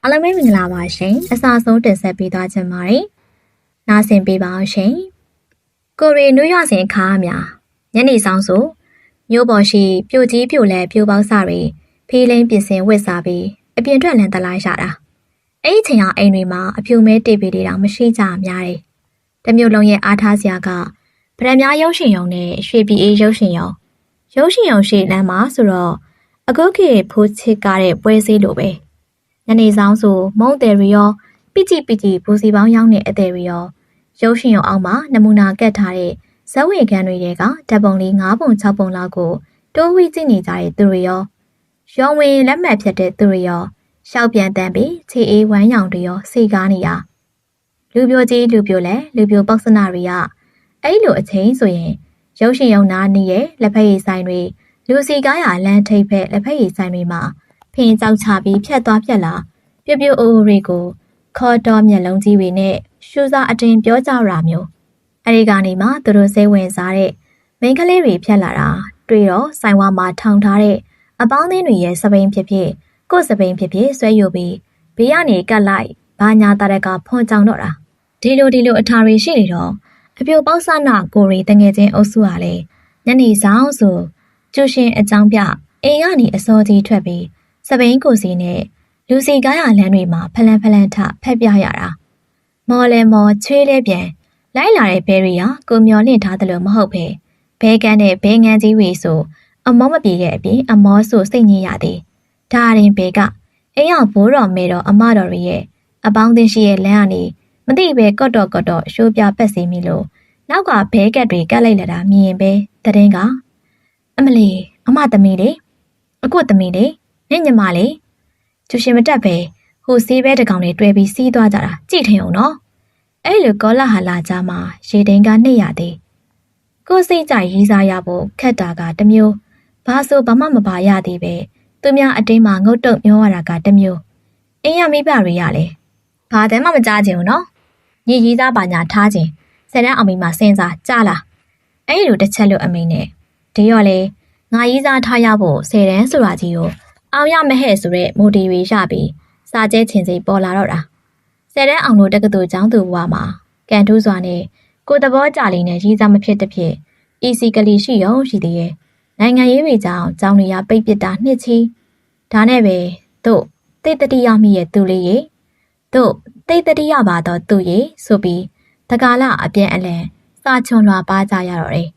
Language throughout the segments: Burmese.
အားလုံးပဲမင်္ဂလာပါရှင်အစားဆုံးတင်ဆက်ပေးသွားချင်ပါတယ်နားဆင်ပေးပါအောင်ရှင်ကိုရီနွေရွာစဉ်ခါးများညနေဆောင်ဆိုမြို့ပေါ်ရှိပြိုကြီးပြိုလဲပြိုပေါက်စတွေဖီးလိန်ပြင်ဆင်ဝစ်စားပြီးအပြင်ထွက်လန်တလိုက်ရတာအဲ့ဒီချိန်ဟာအိမ်တွေမှာအဖြူမဲတေးပေတွေတောင်မရှိကြများတယ်တမျိုးလုံးရဲ့အားထားစရာကဗရမများရုပ်ရှင်ရုံနဲ့ရွှေပြည်အေးရုပ်ရှင်ရုံရှိလမ်းမှာဆိုတော့အခုခေတ်ဖိုးချစ်ကားတဲ့ပွဲစည်းလိုပဲညနေဆောင်ဆိုမုံတယ်ရီရောပီချီဘူစီပေါင်းရောက်တဲ့အသေးရီရောရုပ်ရှင်ရုံအောက်မှာနမူနာကတ်ထားတဲ့ဇက်ဝေခန်းတွေကဓာတ်ပုံလေး9ပုံ6ပုံလောက်ကိုတိုးဝှီးကြည့်နေကြတဲ့သူတွေရောရုံဝင်လက်မှတ်ဖြတ်တဲ့သူတွေရောရှောက်ပြန်တန်းပြီးခြေအေးဝမ်းရောင်တွေရောစီကားနေတာလူပြိုကြီးလူပြိုလဲလူပြိုပေါက်စနာတွေကအဲ့လိုအချိန်ဆိုရင်ရုပ်ရှင်ရုံနာနီးရဲ့လက်ဖက်ရည်ဆိုင်တွေလူစီကားရလမ်းထိပ်ဖက်လက်ဖက်ရည်ဆိုင်တွေမှာဖင်ကြောက်ချပြီးဖြတ်သွားဖြတ်လာပြပြအိုးတွေကိုခေါ်တော်မျက်လုံးကြီးတွေနဲ့ရှူစာအတင်ပြောကြတာမျိုးအဲဒီကနေမှသူတို့စိတ်ဝင်စားတဲ့မိန်းကလေးတွေဖြတ်လာတာတွေ့တော့ဆိုင်ဝါမှာထောင်ထားတဲ့အပေါင်းအသင်းတွေရဲ့စပိန်ဖြစ်ဖြစ်ကိုယ်စပိန်ဖြစ်ဖြစ်ဆွဲယူပြီးဘေးကနေကတ်လိုက်ဘာညာတရက်ကဖွန်ကြောင်တော့တာဒီလိုအထာတွေရှိနေတော့အပြိုပေါက်ဆနာကိုရီတငယ်ချင်းအုပ်စုဟာလေညနေဆောင်ဆိုကျူရှင်အကြောင်းပြအိမ်ကနေအစောကြီးထွက်ပြီးစပိန်ကိုစီနဲ့လူစီကားရလမ်းတွေမှာဖလန်ထဖက်ပြရတာမော်လဲမော်ချွေးလဲပြန်လိုက်လာတဲ့ဘဲရီဟာကိုမျောလင့်ထားတယ်လို့မဟုတ်ပဲဘဲကန်းနဲ့ဘဲငန်းကြီးဝေဆိုအမောမပြေတဲ့အပြင်အမောဆိုစိတ်ညစ်ရသည်ဒါရင်ဘဲကအိမ်ရောက်ဘိုးတော်မဲတော်အမတော်ရဲ့အပေါင်းအသင်းရှိရဲ့လမ်းကနေမသိပဲကော့တော့ရှိုးပြပက်စီမိလို့နောက်ကဘဲကက်တွေကတ်လိုက်လာတာမြင်ရင်ပဲတည်င်းကအမလီအမသမီးလေအခုသမီးလေနင့်ညီမလေကျူရှင်မတက်ပဲဟိုဆေးပဲတကောင်တွေတွဲပြီးစီးသွားကြတာကြည့်ထင်အောင်နော်အဲ့လိုကောလာဟာလာကြမှာရေတိန်ကနှိပ်ရသေးကိုစိတ်ကြရီးစားရဖို့ခက်တာကတမျိုးဘာဆိုဘာမှမပါရသေးပဲသူများအတင်းမှာငုတ်တုတ်မျောရတာကတမျိုးအင်းရမိပါတွေရလေဘာတမ်းမှမကြားချင်ဘူးနော်ညီရီးစားပါညာထားခြင်းဆယ်တန်းအောင်ပြီးမှစဉ်းစားကြလားအဲ့လိုတစ်ချက်လို့အမိန်နဲ့ဒီရောလေငါရီးစားထားရဖို့ဆယ်တန်းဆိုတာကြီးကိုအောင်ရမဟဲ့ဆိုတဲ့မိုတီတွေရပြီးစာကျဲချင်စိပေါ်လာတော့တာဆယ်တန်းအောင်လို့တက္ကသိုလ်ကျောင်းသူဘဝမှာကန်ထူးစွာနဲ့ကိုသဘောကြလေးနဲ့ရီးစားမဖြစ်တစ်ဖြစ် easy ကလေးရှိရောရှိသေးရဲ့နိုင်ငံရေးတွေကြောင့်ကျောင်းတွေကပိတ်ပစ်တာနှစ်ချီဒါနဲ့ပဲတို့သိတတိယမိရဲ့သူလေးရေတို့သိတတိယပါတော့သူရေဆိုပြီးတကာလအပြန်အလှန်စာချွန်လွှာပါကြရတော့တယ်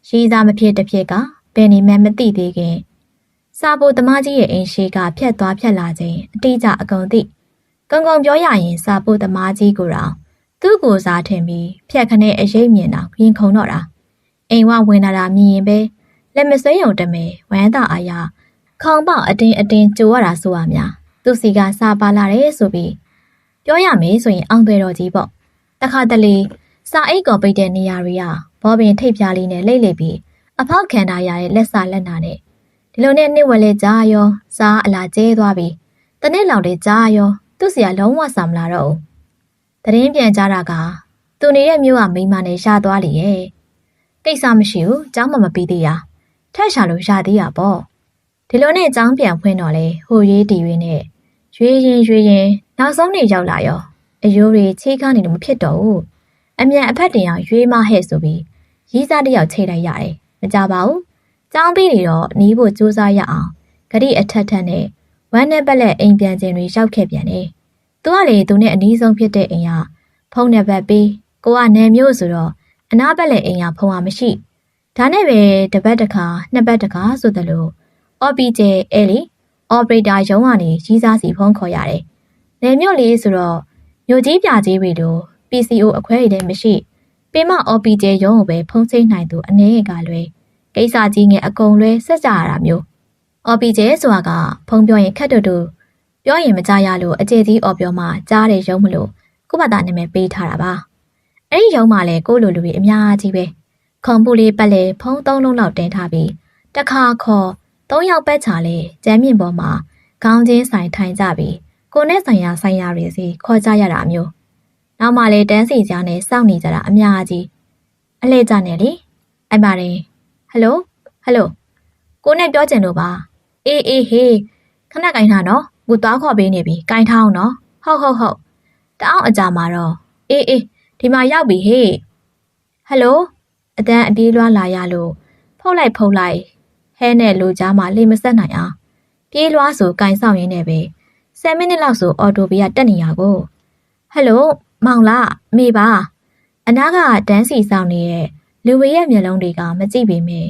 ရီးစားမဖြစ်တစ်ဖြစ်ကဘယ်နေမှမသိသေးခင်စာပိုသမားကြီးရဲ့အိမ်ရှိကဖြတ်သွားဖြတ်လာခြင်းအတိအကျအကုန်သိကုံပြောရရင်စာပိုသမားကြီးကိုတော့သူ့ကိုယ်စားထင်ပြီးဖြတ်ခနဲ့အရေးမြင်တော့ရင်ခုန်တော့တာအိမ်ဝဝင်လာတာမြင်ရင်ပဲလက်မဆွဲယုံတမဲဝမ်းသာအားရခေါင်ပေါက်အတင်းကြိုရတာဆိုရများသူစီကစာပါလာတယ်ဆိုပြီးပြောရမယ်ဆိုရင်အောင်သွဲတော်ကြီးပေါ့တခါတလေစာအိတ်ကောပိတ်တဲ့နေရာတွေကဘောပင်ထိပ်ပြားလေးနဲ့လိမ့်ပြီးအဖောက်ခံထားရတဲ့လက်စာလက်နာနဲ့ဒီလိုနဲ့နှိဝက်လဲကြားရောစားအလားကျဲသွားပြီးတနေ့လောက်တည်းကြားရောသူ့စီကလုံးဝစာမလာတော့ဘူးတရင်ပြန်ကြတာကသူနေတဲ့မြို့ကမိန်းမနဲ့ရသွားလေရဲ့ကိစ္စမရှိဘူးကျောင်းမပြီးသေးတာထက်ရှာလို့ရသေးတာပေါ့ဒီလိုနဲ့ကျောင်းပြန်ဖွင့်တော့လေဟိုရေးတီတွေနဲ့ရွေရင်နောက်ဆုံးနေရောက်လာရောအယိုးတွေချိတ်ကားနေလို့မဖြစ်တော့ဘူးအမြန်အဖက်တင်အောင်ရွေးမဟဲ့ဆိုပြီးရီးစားတယောက်ချိတ်လိုက်ရတယ်မကြပါဘူးကျောင်းပြီးနေတော့နီးဖို့ကြိုးစားရအောင်ဂရိအထက်နဲ့ဝမ်းနဲ့ပက်လက်အိမ်ပြန်ခြင်းတွေရောက်ခဲ့ပြန်တယ်သူကလေသူနဲ့အနီးဆုံးဖြစ်တဲ့အိမ်ကဖုန်းနဲ့ပတ်ပြီးကိုကနယ်မျိုးဆိုတော့အနားပက်လက်အိမ်ကဖုန်းကမရှိဒါနဲ့ပဲတစ်ပတ်တစ်ခါနှစ်ပတ်တစ်ခါဆိုသလိုအော်ပီဂျေအဲလီအော်ပရေတာရုံးကနေကြီးစားစီဖုန်းခေါ်ရတယ်နယ်မျိုးလေးဆိုတော့မြို့ကြီးပြကြီးတွေလို PCO အခွဲတွေလည်းမရှိပင်မ OPJ ရုံးကိုပဲဖုံးချိနိုင်သူအနေကလွဲကိစ္စကြီးငယ်အကုန်လွဲဆက်ကြရတာမျိုး OPJ ဆိုတာကဖုံးပြောရင်ခက်တူပြောရင်မကြရလို့အကျေကြီးအော်ပြောမှကြားတဲ့ရုံးမလို့ကို့ဘာသာနာမည်ပေးထားတာပါအဲ့ဒီရုံးမှာလည်းကိုလိုလူတွေအများကြီးပဲခုံပူလေးပတ်လေဖုံး3လုံးလောက်တင်ထားပြီးတခါခေါ်3ယောက်ပတ်ချာလေကျမ်းမြင့်ပေါ်မှာခေါင်းချင်းဆိုင်ထိုင်ကြပြီးကိုနဲ့ဆိုင်ရာတွေစီခေါ်ကြရတာမျိုးနောက်မှလည်းတန်းစီကြားနဲ့စောင့်နေကြတာအများကြီးအလှည့်ကြနေလေအဲ့ပါတယ်ဟယ်လိုကိုနဲ့ပြောချင်လို့ပါအေးဟေးခဏကင်ထားနော် ကိုသွားခေါ်ပေးနေပြီ။ကိုင်းထောင်းနော်။ဟုတ်။တအောင်အကြမှာတော့အေးဒီမှာရောက်ပြီဟေ့။ဟယ်လိုအတန်းအပြေးလွှားလာရလို့ဖုတ်လိုက်ဟဲနဲ့လူကြားမှာလေမဆက်နိုင်အောင်ပြေးလွှားဆိုကိုင်းဆောင်ရင်းနဲ့ပဲ10မိနစ်လောက်ဆိုအော်တိုဘေးကတက်နေရကိုဟယ်လိုမောင်လားမေပါအနားကတန်းစီဆောင်နေတဲ့လူဝေရဲ့မျက်လုံးတွေကမကြည့်ပေမဲ့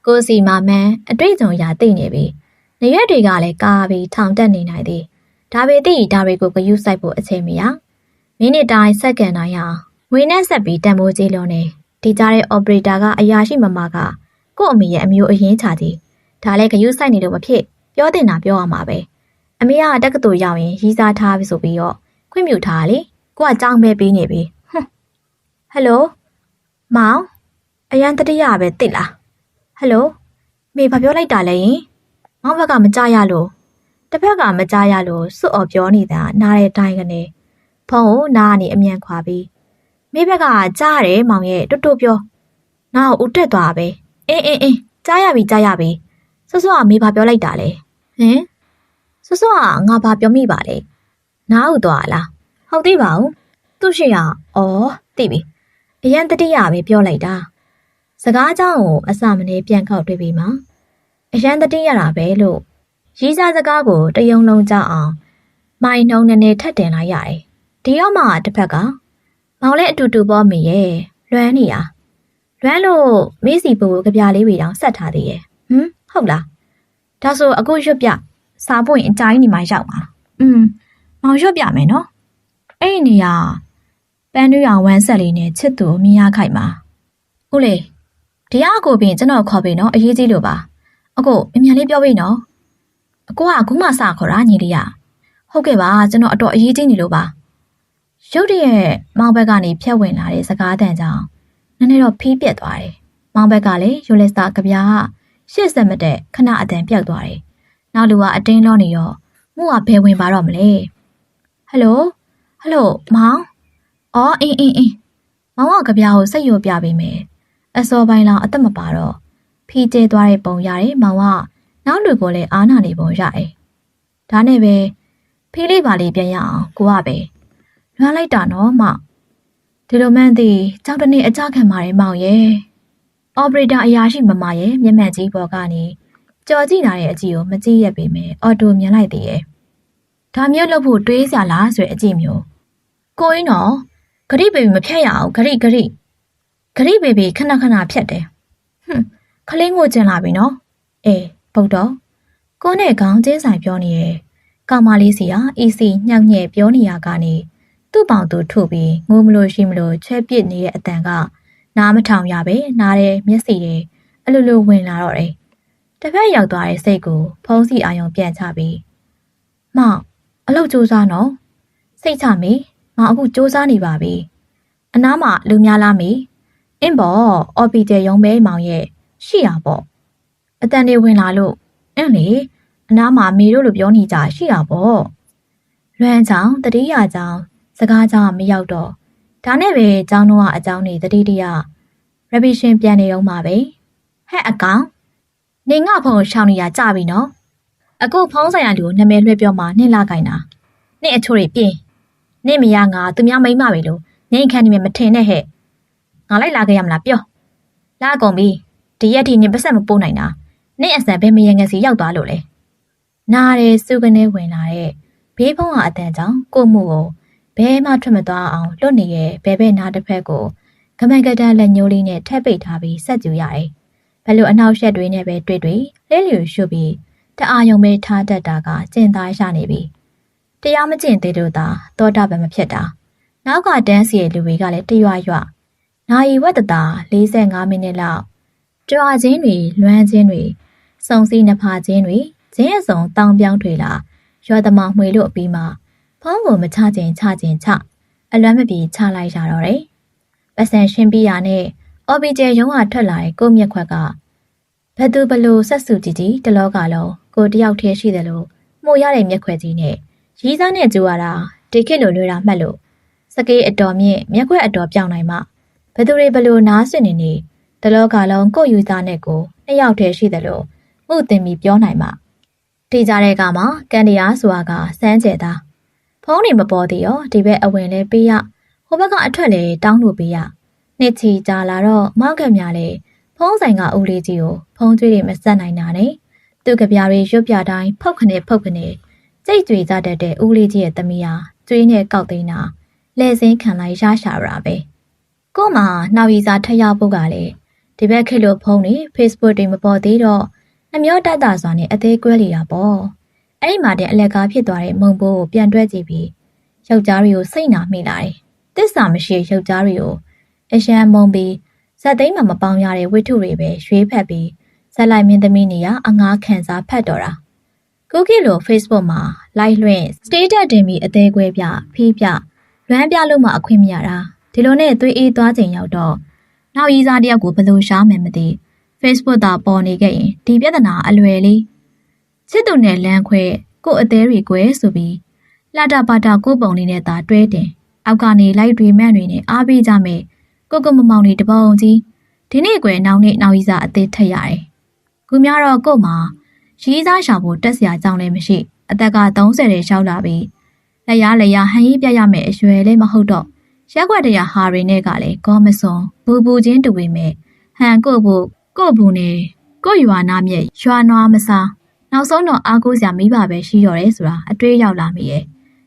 ကိုစီမမန်းအတွေ့အကြုံရာသိနေပြီနေရက်တွေကလည်းကားပြီးထောင်တက်နေနိုင်သည်ဒါပေသည့်ဒါတွေကိုဂရုစိုက်ဖို့အချိန်မရမိနစ်တိုင်းစက္ကန့်တိုင်းဟာငွေနဲ့ဆက်ပြီးတန်ဖိုးကြီးလုံးနေဒီကြားတဲ့ operator ကအရာရှိမမကကို့အမေရဲ့အမျိုးအရင်းချသည်ဒါလည်းဂရုစိုက်နေလို့မဖြစ်ပြောတင်တာပြောရမှာပဲအမေကတက္ကသိုလ်ရောက်ရင်ရီးစားထားပြီဆိုပြီးတော့ခွင့်ပြုထားလေကိုကကြောင်းပဲပေးနေပြီဟယ်လိုမောင်အရန်တတိယပဲတိလားဟယ်လိုမေဘာပြောလိုက်တာလဲယင်မောင်ဘက်ကမကြရလို့တစ်ဖက်ကမကြရလို့စွတ်အော်ပြောနေတာနားတဲ့အတိုင်းကနေဖုန်းကိုနားကနေအမြန်ခွာပြီးမိဘကကြားရတယ်မောင်ရဲ့တွတ်ပြောနောက်ဦးတက်သွားပဲအင်းကြားရပြီစွတ်ကမေဘာပြောလိုက်တာလဲဟင်စွတ်ကငါဘာပြောမိပါလဲနားဦးသွားလားဟုတ်သေးပါဘူးသူ့ရှိရသိပြီအရန်တတိယပဲပြောလိုက်တာစကားအကြောင်းကိုအစမနေပြန်ခောက်တွေ့ပြီးမှအရန်တတိယတာပဲလို့ရီးစားစကားကိုတယုံလုံးကြအောင်မိုင်းနှုံနေထက်တင်လိုက်ရတယ်ဒီတော့မှတစ်ဖက်ကမောင်လည်းအတူတူပေါ်မိရဲ့လွမ်းနေရလွမ်းလို့မေးစီပူကြပြလေးတွေတောင်ဆက်ထားသေးရဲ့ဟုတ်လားဒါဆိုအခုရွတ်ပြစားပွင့်အကြိုင်းနေမှရောက်မှာမောင်ရွတ်ပြမယ်နော်အဲ့ဒီနေရာပန်းတွရောင်ဝမ်းဆက်လေးနဲ့ချစ်သူမြင်ရခိုက်မှာဦးလေဒီအကိုပင်ကျွန်တော်ခေါ်ပြီနော်အရေးကြီးလို့ပါအကိုအမြန်လေးပြောပေးနော်အကိုကအခုမှစခေါ်တာညီလေးရဟုတ်ကဲ့ပါကျွန်တော်အတော်အရေးကြီးနေလို့ပါရုတ်တရက်မောင်ဘက်ကနေဖြတ်ဝင်လာတဲ့စကားတန်ကြောင့်နည်းနည်းတော့ဖီးပြက်သွားတယ်မောင်ဘက်ကလည်းယူလက်စာကပြားရှေ့ဆက်မတဲ့ခဏအတန်ပြောက်သွားတယ်နောက်လူကအတင်းလောနေရောမှုကဘယ်ဝင်ပါတော့မလဲဟယ်လိုမောင်အင်းမောင်ကကြပြားကိုစိတ်ယိုပြပေးမယ်အစောပိုင်းလောက်အသက်မပါတော့ဖီးကျဲသွားတဲ့ပုံရတယ်မောင်ကနောက်လူကိုလည်းအားနာနေပုံရတယ်ဒါနဲ့ပဲဖီးလေးပါလေးပြန်ရအောင်ကိုကပဲလွမ်းလိုက်တာနော်မောင်ဒီလိုမှန်းသည်ကြောက်တနေ့အကြခံပါတယ်မောင်ရဲ့အော်ပရေတာအရာရှိမမရဲ့မျက်မှန်ကြီးပေါ်ကနေကြော်ကြည့်လာတဲ့အကြည့်ကိုမကြည့်ရပေမဲ့အော်တိုမြင်လိုက်သေးရဲ့ဒါမျိုးလုပ်ဖို့တွေးစရာလားဆိုတဲ့အကြည့်မျိုးကိုင်းနော်ဂရိဘေဘီမဖြတ်ရအောင်ဂရိဘေဘီခဏဖြတ်တယ်ခလင်းကိုကျင်လာပြီနော်ဗုဒ္ဓကိုနဲ့ခေါင်းကျင်းဆိုင်ပြောနေရဲ့ကောင်မလေးစီဟာအီစီညောက်ညဲ့ပြောနေရကနေသူ့ပေါင်သူထုတ်ပြီးငိုမလို့ရှိမလို့ချဲပစ်နေတဲ့အတန်ကနားမထောင်ရပဲနားတဲ့မျက်စိတွေအလိုလိုဝင်လာတော့တယ်တစ်ဖက်ရောက်သွားတဲ့စိတ်ကိုဖုံးစီအာယုံပြန်ချပြီးမောင်အလုပ်စူးစမ်းနော်စိတ်ချမေမောင်အခုစူးစမ်းနေပါပြီအနားမှာလူများလားမေအင်းပေါ့အော်ပီတယ်ရုံးမဲမောင်ရဲ့ရှိရပေါ့အတန်တွေဝင်လာလို့အင်းလေအနားမှာမေတို့လိုပြောနေကြရှိရပေါ့လွမ်းချောင်းတတိယချောင်းစကားကြောင့်မရောက်တော့ဒါနဲ့ပဲကျောင်းတော်ကအကြောင်းနေတတိတရရဗီရှင်ပြန်နေတော့မှာပဲဟဲ့အကောင်နေငါဖုန်းရှောင်းနေရကြပြီနော်အခုဖုန်းဆိုင်ရာလူကိုနာမည်လွှဲပြောမှနှင်းလာခိုင်းတာနှင်းအချိုးတွေပြင်းနှင်းမရငါသူများမိမ့်မပဲလို့ငိမ့်ခန်းနေမထင်နဲ့ဟဲ့ငါလိုက်လာခဲ့ရမလားပြောလာကုန်ပြီဒီရက်ထိနှင်းပတ်ဆက်မပို့နိုင်တာနှင်းအစံဘယ်မရငယ်စီရောက်သွားလို့လဲနားရဲစုကနေဝင်လာတဲ့ဘေးဖုံးဟာအတန်ကြောင့်ကိုမှုကိုဘဲမှထွက်မသွားအောင်လွတ်နေရဲ့ဘဲနားတစ်ဖက်ကိုကမန်ကတန်လက်ညှိုးလေးနဲ့ထက်ပိတ်ထားပြီးဆက်ကြည့်ရတယ်ဘယ်လိုအနောက်ရှက်တွေနဲ့ပဲတွေ့လဲလျူရှုပြီးတအားယုံပဲထားတတ်တာကကျင်သားရနေပြီတရားမကျင့်သေးလို့သာသောတာပန်မဖြစ်တာနောက်ကတန်းစီရဲ့လူတွေကလည်းတရွရွနာယီဝတ္တတာ45မိနစ်လောက်ကြွားခြင်းတွေလွမ်းခြင်းတွေစုံစည်းနှဖာခြင်းတွေကျင်းအစုံတောင်ပြောင်းထွေလာရွာသမားမှွေလို့ပြီးမှဖုံးကိုမချခြင်းချအလွမ်းမပြေချလိုက်ရတော့တယ်ပတ်စံရှင်းပြီးရနဲ့အော်ဘီကျယ်ရုံးကထွက်လာတဲ့ကိုမြက်ခွက်ကဘသူဘလို့ဆက်စုကြည့်တလောကလုံးကိုတယောက်တည်းရှိတယ်လို့မှုရတဲ့မျက်ခွက်ကြီးနဲ့ရီးစားနဲ့ကြိုးရတာဒီခေတ်လိုလွယ်တာမှတ်လို့စကေးအတော်မြင့်မျက်ခွက်အတော်ပြောင်းနိုင်မှဘသူတွေဘလို့နားဆွနေတလောကလုံးကိုယူသားနဲ့ကိုနှစ်ယောက်တည်းရှိတယ်လို့မှုတင်ပြီးပြောနိုင်မှ တီကြတဲ့ကမှာကန်ဒီယာဆိုတာကစမ်းကျဲတာဖုံးနေမပေါ်သေးရောဒီဘက်အဝင်လဲပေးရဟိုဘက်ကအထွက်လဲတောင်းလို့ပေးရနှစ်ချီကြာလာတော့မောက်ကမြလဲဖုံးဆိုင်ကဦးလေးကြီးကိုဖုံးကျွေးတွေမဆက်နိုင်တာနဲ့သူ့ကြပြားတွေရွတ်ပြတိုင်းဖုတ်ခနဲ့ကြိတ်ကြွေကြတတ်တဲ့ဦးလေးကြီးရဲ့သမီးဟာကျွေးနဲ့ကောက်သိန်းတာလဲစင်းခံလိုက်ရရှာတာပဲကို့မှာနှောက်ရည်စာထက်ရောက်ဖို့ကလေဒီဘက်ခေတ်လိုဖုံးနေ Facebook တွေမပေါ်သေးတော့နှမျောတတ်တာစွာနဲ့အသေးကွဲလီတာပေါ့အဲ့ဒီမှာတဲ့အလက်ကားဖြစ်သွားတဲ့မုံဘိုးကိုပြန်တွဲကြည့်ပြီးယောက်ျားတွေကိုစိတ်နာမိလာတယ်တစ္ဆာမရှိယောက်ျားတွေကိုအရှမ်းမုံပြီးဇက်သိမ်းမှမပေါင်းရတဲ့ဝိထုတွေပဲရွေးဖက်ပြီးဇက်လိုက်မင်းသမီးနေရအငားခံစားဖတ်တော်တာကိုကီလို Facebook မှာ like လွှင့် status တင်ပြီးအသေးကွဲပြဖီးပြလွမ်းပြလို့မှအခွင့်မရတာဒီလိုနဲ့သွေးအေးသွားချိန်ရောက်တော့နောက်ရီးစားတယောက်ကိုဘယ်လိုရှားမယ်မသိ Facebook သာပေါ်နေခဲ့ရင်ဒီပြဿနာအလွယ်လေးချစ်သူနဲ့လမ်းခွဲကို့အသေးတွေကွဲဆိုပြီးလာတာပါတာကိုပုံလေးနဲ့သာတွဲတင်အောက်ကနေလိုက်တွေမှန့်တွေနဲ့အားပေးကြမယ်ကိုမမောင်နေတပုံကြီးဒီနေ့ကွယ်နောက်နေ့နောက်ရီးစားအသေးထက်ရတယ်ခုများတော့ကို့မှာရီးစားရှာဖို့တက်စရာကြောင်းလည်းမရှိအသက်က30တဲ့ရှောက်လာပြီးလက်ရဟန်ရေးပြရမယ်အရွယ်လည်းမဟုတ်တော့ရက်ွက်တရားဟာတွေနဲ့ကလည်းကောမစွန်ဘူချင်းတူပေမဲ့ဟန်ကိုဘူးနဲ့ကိုရွာနာမြက်ရွာနွားမစားနောက်ဆုံးတော့အားကိုးစရာမိဘပဲရှိတော့တယ်ဆိုတာအတွေးရောက်လာမိရဲ့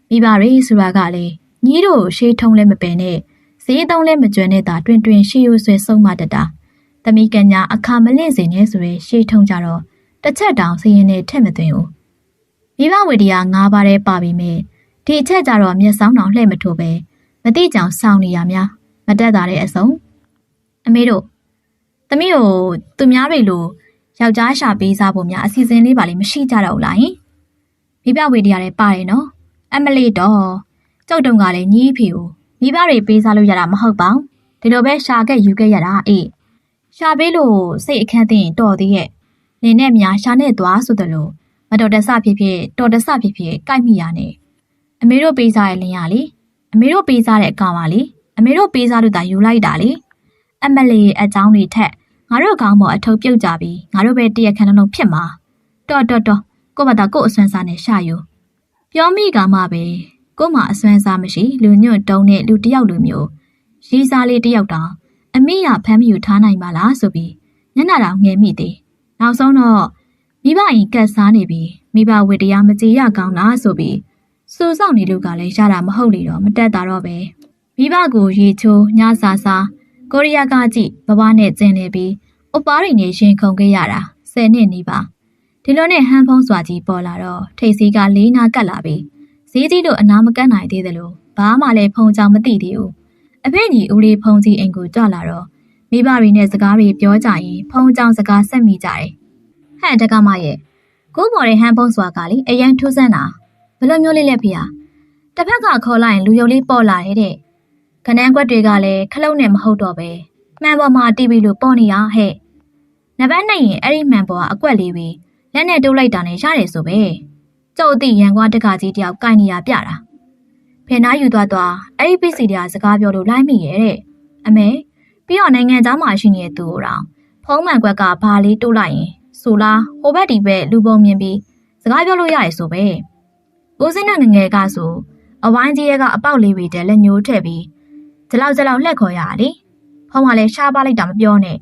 မိဘတွေဆိုတာကလည်းညီးတို့ရှေးထုံးလည်းမပယ်နဲ့ဈေးသုံးလည်းမကျွမ်းနဲ့တာတွင်ရှေးရိုးဆွဲဆုံးမတတ်တာသမီးကညာအခါမလင့်စင်နဲ့ဆိုရယ်ရှေးထုံးကြတော့တစ်ချက်တောင်စရင်နဲ့ထက်မသွင်းဘူးမိဘဝေတရား၅ပါးတည်းပါပြီးမြဲဒီအချက်ကြတော့မျက်စောင်းတောင်လှည့်မထိုးပဲမတိကြောင်စောင်းနေရများမတက်တာတဲ့အစုံအမေတို့သမီးကိုသူများတွေလိုယောက်ျားရှာပေးစားဖို့များအစီအစဉ်လေးပါလိမမရှိကြတော့ဘူးလားဟင်မိဘဝေတရားလည်းပါတယ်နော်အမလီတော့ကျုပ်တုံကလည်းညီးဖေကိုမိဘတွေပေးစားလို့ရတာမဟုတ်ပါဘူးဒီလိုပဲရှာခဲ့ယူခဲ့ရတာအေးရှာပေးလို့စိတ်အခန်းသိရင်တော်သေးရဲ့နေနဲ့များရှာနဲ့သွားဆိုတယ်လို့မတော်တဆဖြစ်တော်တဆဖြစ်ကြိုက်မိရနဲ့အမေတို့ပေးစားရဲ့လင်းရလေအမေတို့ပေးစားတဲ့အကောင်ပါလေအမေတို့ပေးစားလို့သာယူလိုက်တာလေအမလီအကြောင်းတွေထက်ငါတို့ကောင်းပေါ်အထုပ်ပြုတ်ကြပြီးငါတို့ပဲတရက်ခန်းလုံးဖြစ်မှာတော်ကိုမသာကိုအစွမ်းစားနဲ့ရှာယူပြောမိကမှပဲကိုမအစွမ်းစားမရှိလူညွတ်တုံးနဲ့လူတယောက်လိုမျိုးရီးစားလေးတယောက်တောင်အမိရဖမ်းမယူထားနိုင်ပါလားဆိုပြီးညနာတော်ငယ်မိသေးနောက်ဆုံးတော့မိဘရင်ကတ်စားနေပြီးမိဘဝေတရားမကြေရကောင်းလားဆိုပြီးစူဆောက်နေလို့ကလည်းရတာမဟုတ်လေတော့မတက်တာတော့ပဲမိဘကိုရေချိုးညစားကိုရီးယားကကြည့်ဘဝနဲ့ကျင်နေပြီးအပါးတွေနဲ့ရှင်ခုန်ခဲ့ရတာ10နှစ်နီးပါဒီလိုနဲ့ဟန်ဖုံးစွာကြီးပေါ်လာတော့ထိတ်စီကလေးနာကတ်လာပြီးဈေးကြီးတို့အနာမကန့်နိုင်သေးသလိုဘာမှလည်းဖုံကြောင်မသိသေးဘူးအဖေညီဦးလေးဖုံကြီးအိမ်ကိုကြွလာတော့မိဘတွေနဲ့စကားတွေပြောကြရင်ဖုံကြောင်စကားဆက်မိကြတယ်ဟဲ့တကမရဲ့ကိုပေါ်တဲ့ဟန်ဖုံးစွာကလေအရန်ထူးဆန်းတာဘယ်လိုမျိုးလေးလဲဖေ။တစ်ဖက်ကခေါ်လိုက်ရင်လူယုံလေးပေါ်လာတဲ့ခနန်းကွက်တွေကလည်းခလုတ်နဲ့မဟုတ်တော့ပဲမှန်ပေါ်မှာတီးပြီးလို့ပေါ်နေရဟဲ့။နဘက်နဲ့ရင်အဲ့ဒီမှန်ပေါ်ကအကွက်လေးပဲလက်နဲ့တုပ်လိုက်တာနဲ့ရတယ်ဆိုပဲ။ကျုပ်အသိရန်ကွာတကကြီးတယောက်ကိုင်နေရပြတာ။ဖေနာယူသွားအဲ့ဒီပစ္စည်းတွေကစကားပြောလို့လိုက်မိရဲ့တဲ့အမေပြီးတော့နိုင်ငံသားမှာရှိနေတဲ့သူကိုတော့ဖုံးမှန်ကွက်ကဘာလေးတိုးလိုက်ရင်ဆိုလားဟိုဘက်ဒီဘက်လူပုံမြင်ပြီးစကားပြောလို့ရတယ်ဆိုပဲ။ဦးစင်းနဲ့ငငယ်ကဆိုအဝိုင်းကြီးရဲ့ကအပေါက်လေးတွေတဲလက်ညှိုးထည့်ပြီးဒီလောက်လှက်ခေါ်ရလေဖုံးကလည်းရှားပါလိုက်တာမပြောနဲ့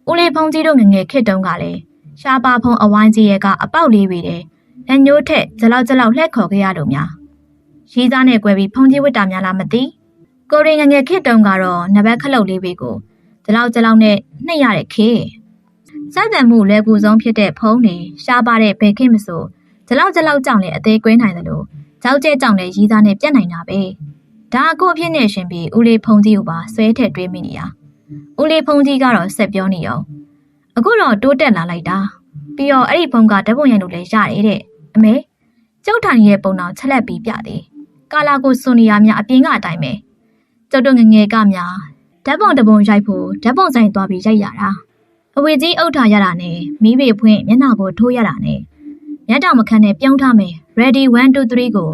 ဦးလေးဖုံးကြီးတို့ငငယ်ခစ်တုံးကလည်းရှားပါဖုံးအဝိုင်းကြီးရဲ့ကအပေါက်လေးတွေတဲလက်ညှိုးထက်ဒီလောက်လှက်ခေါ်ခဲ့ရလို့များရီးသားနဲ့ကွဲပြီးဖုံးကြီးဝတ်တာများလားမသိကိုရီငငယ်ခစ်တုံးကတော့နဘက်ခလုတ်လေးတွေကိုဒီလောက်နဲ့နှိပ်ရတဲ့ခေစက်တံမှုလဲကူဆုံးဖြစ်တဲ့ဖုံးနေရှားပါတဲ့ဘယ်ခေတ်မဆိုဒီလောက်ကြောင့်လည်းအသေးကွင်းနိုင်တယ်လို့ကြောက်ကျဲကြောင့်လည်းရီးသားနဲ့ပြတ်နိုင်တာပဲဒါအကိုအဖြစ်နဲ့ရှင်ပြီးဦးလေးဖုံးကြီးကိုပါဆွဲထက်တွေးမိနေရဦးလေးဖုံးကြီးကတော့ဆက်ပြောနေအောင်အခုတော့တိုးတက်လာလိုက်တာပြီးတော့အဲ့ဒီဖုံးကဓာတ်ပုံရိုက်လို့လည်းရတယ်တဲ့အမေကျုပ်ထိုင်ရဲ့ပုံတော်ချက်လက်ပြီးပြသေးကာလာကိုစွန်နေရများအပြင်ကအတိုင်းပဲကျုပ်တို့ငငယ်ကများဓာတ်ပုံတပုံရိုက်ဖို့ဓာတ်ပုံဆိုင်သွားပြီးရိုက်ရတာအဝေကြီးအုပ်ထားရတာနဲ့မိဘေဖွင့်မျက်နှာကိုထိုးရတာနဲ့မျက်တောင်မခန့်နဲ့ပြုံးထားမယ် ready 1 2 3ကို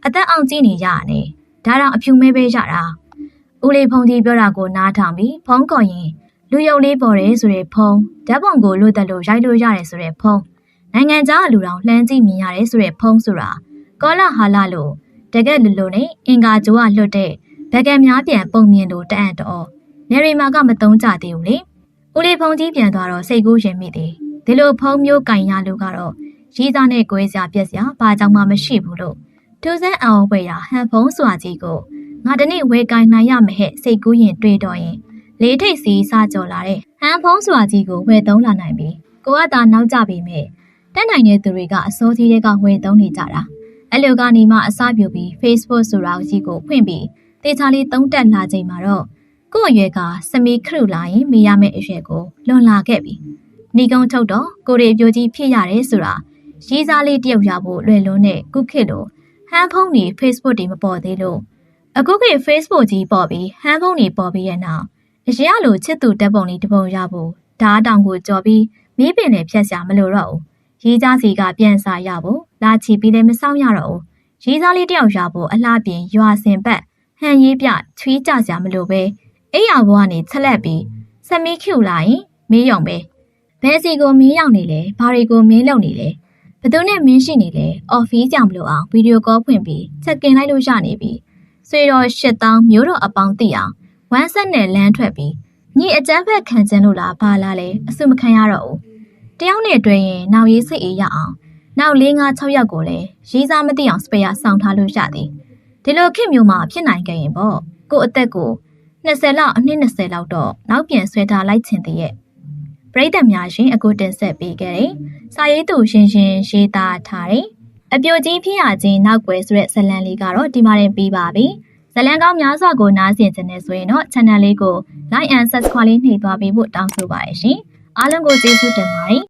အသက်အောင်ကြည့်နေရတာနဲ့ဒါတော့အဖြူမဲပဲရတာဦးလေးဖုံးကြီးပြောတာကိုနားထောင်ပြီးဖုံးခေါ်ရင်လူယုံလေးပေါ်တယ်ဆိုတဲ့ဖုံးဓာတ်ပုံကိုလို့တက်လို့ရိုက်လို့ရတယ်ဆိုတဲ့ဖုံး နိုင်ငံခြားအလူတော်လှမ်းကြည့်မြင်ရတယ်ဆိုတဲ့ဖုန်းဆိုတာကောလာဟာလာလို့တကက်လူလူနဲ့အင်္ဂါဂျိုးကလွတ်တဲ့ဗကံများပြန်ပုံမြင်လို့တအံ့တော်နေရီမာကမတုံးကြသေးဘူးလေဦးလေးဖုန်းကြီးပြန်သွားတော့စိတ်ကူးရင်မိတယ်ဒီလိုဖုန်းမျိုးကင်ရလို့ကတော့ရီးသားနဲ့ကိုယ်စရာပြက်စရာဘာကြောင့်မှမရှိဘူးလို့ထူးဆန်းအောင်ဝယ်ရာဟန်ဖုန်းစွာကြီးကိုငါတနေ့ဝယ်ကင်နိုင်ရမဟဲ့စိတ်ကူးရင်တွေးတော့ရင်လေးထိတ်စီစားကြော်လာတဲ့ဟန်ဖုန်းစွာကြီးကိုဝယ်သုံးလာနိုင်ပြီကိုကသာနောက်ကြပြီမဲ့တက်နိုင်တဲ့သူတွေကအစိုးကြီးတွေကဝယ်သုံးနေကြတာအဲ့လိုကနေမှအစပြုပြီး Facebook ဆိုတာကြီးကိုဖွင့်ပြီးတေချာလေးသုံးတက်လာချိန်မှာတော့ကို့အရွယ်ကစမီခရုလာရင်မေးရမယ့်အရွယ်ကိုလွန်လာခဲ့ပြီ။နီကုံထုတ်တော့ကိုရီအပြိုကြီးဖြစ်ရတယ်ဆိုတာရေးစားလေးတယောက်ရဖို့လွယ်လွန်းတဲ့ခုခေတ်လိုဟန်ဖုန်းတွေ Facebook တွေမပေါ်သေးလို့အခုခေတ် Facebook ကြီးပေါ်ပြီးဟန်ဖုန်းတွေပေါ်ပြီးရဲ့နောက်အရင်ကလိုချစ်သူတက်ပုံလေးတစ်ပုံရဖို့ဓာတ်တောင်ကိုကြော်ပြီးမီးပင်နဲ့ဖြတ်ရှာမလို့တော့ဘူး။ရေးစားစီကပြန်စားရဖို့လာချီပြီးလည်းမဆောင်ရတော့ဘူး။ရေးစားလေးတယောက်ရဖို့အလှပြင်ရွာစင်ပတ်ဟန်ရေးပြချွေးကြစရာမလိုပဲအိယာဘွားကနေချက်လက်ပြီးစမီးကျူလာရင်မေးရုံပဲဘယ်စီကိုမင်းရောက်နေလဲဘာတွေကိုမင်းလုပ်နေလဲဘသူနဲ့မင်းရှိနေလဲအော်ဖီးကြောင်မလို့အောင်ဗီဒီယိုကောဖွင့်ပြီးချက်ကင်လိုက်လို့ရနေပြီဆွေတော်8000မျိုးတော်အပေါင်းသိအောင်ဝမ်းဆက်နဲ့လမ်းထွက်ပြီးညီအကျန်းဖက်ခံချင်လို့လားဘာလားလဲအဆုမခံရတော့ဘူးတယောက်နဲ့တွေ့ရင်နောက်ရေးစိတ်အေးရအောင်နောက်4 5 6ယောက်ကိုလည်းရေးစားမသိအောင်စပယ်ယာဆောင်ထားလို့ရသည်ဒီလိုခေတ်မျိုးမှာဖြစ်နိုင်ကြရင်ပေါ့ကို့အသက်ကို20လောက်အနှစ်20လောက်တော့နောက်ပြန်ဆွဲထားလိုက်ချင်သေးရဲ့ပရိသတ်များရှင်အခုတင်ဆက်ပေးခဲ့တယ်။စာရေးသူရှင်ရေးသားထားတယ်။အပြိုကြီးဖြစ်ရခြင်းနောက်ွယ်ဆိုတဲ့ဇလံလေးကတော့ဒီမှာတင်ပြီးပါပြီ။ဇလံကောင်းများစွာကိုနားဆင်ခြင်းနဲ့ဆိုရင်တော့ channel လေးကို like and subscribe လေးနှိပ်သွားပေးဖို့တောင်းဆိုပါရရှင်။အားလုံးကိုကျေးဇူးတင်ပါတယ်။